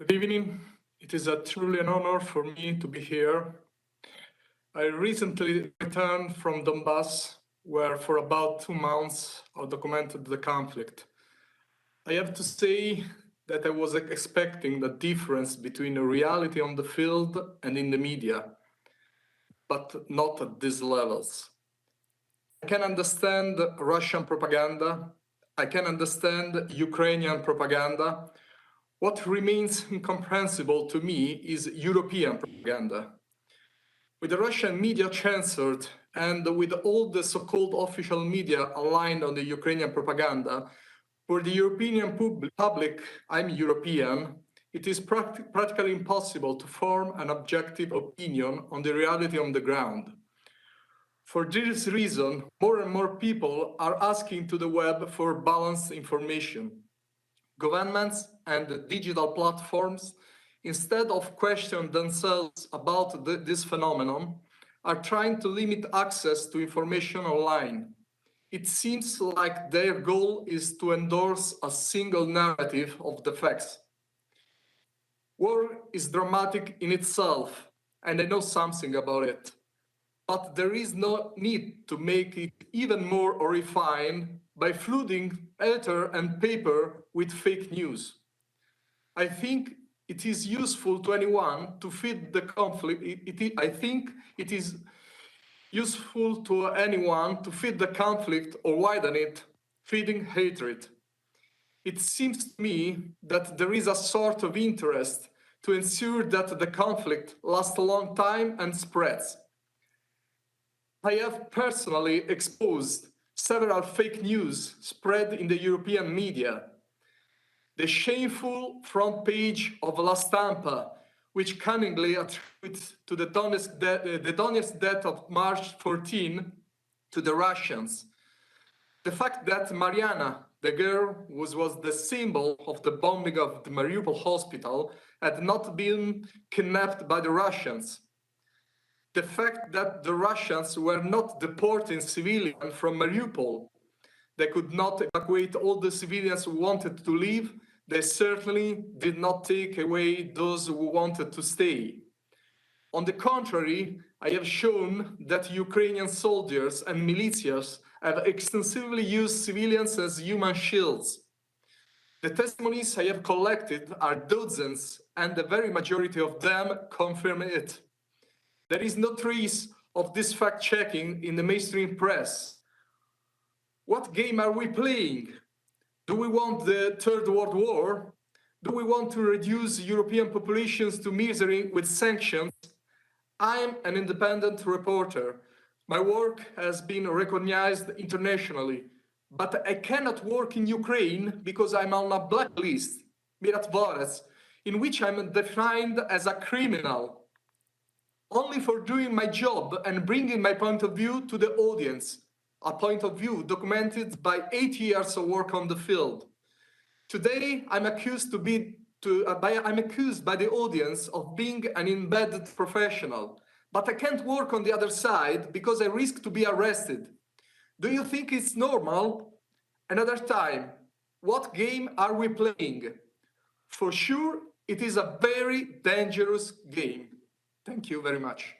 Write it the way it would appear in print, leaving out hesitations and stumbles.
Good evening. It is truly an honor for me to be here. I recently returned from Donbass, where for about 2 months I documented the conflict. I have to say that I was expecting the difference between the reality on the field and in the media, but not at these levels. I can understand Russian propaganda. I can understand Ukrainian propaganda. What remains incomprehensible to me is European propaganda. With the Russian media censored and with all the so-called official media aligned on the Ukrainian propaganda, for the European public, I'm European, it is practically impossible to form an objective opinion on the reality on the ground. For this reason, more and more people are asking to the web for balanced information. Governments and digital platforms, instead of questioning themselves about this phenomenon, are trying to limit access to information online. It seems like their goal is to endorse a single narrative of the facts. War is dramatic in itself, and I know something about it. But there is no need to make it even more horrifying by flooding ether and paper with fake news. I think it is useful to anyone to feed the conflict. I think it is useful to anyone to feed the conflict or widen it, feeding hatred. It seems to me that there is a sort of interest to ensure that the conflict lasts a long time and spreads. I have personally exposed several fake news spread in the European media. The shameful front page of La Stampa, which cunningly attributes to the Donetsk death of March 14 to the Russians. The fact that Mariana, the girl who was the symbol of the bombing of the Mariupol hospital, had not been kidnapped by the Russians. The fact that the Russians were not deporting civilians from Mariupol. They could not evacuate all the civilians who wanted to leave. They certainly did not take away those who wanted to stay. On the contrary, I have shown that Ukrainian soldiers and militias have extensively used civilians as human shields. The testimonies I have collected are dozens, and the very majority of them confirm it. There is no trace of this fact-checking in the mainstream press. What game are we playing? Do we want the Third World War? Do we want to reduce European populations to misery with sanctions? I'm an independent reporter. My work has been recognized internationally, but I cannot work in Ukraine because I'm on a blacklist, Miratvorets, in which I'm defined as a criminal, only for doing my job and bringing my point of view to the audience, a point of view documented by 8 years of work on the field. Today, I'm accused by the audience of being an embedded professional, but I can't work on the other side because I risk to be arrested. Do you think it's normal? Another time, what game are we playing? For sure, it is a very dangerous game. Thank you very much.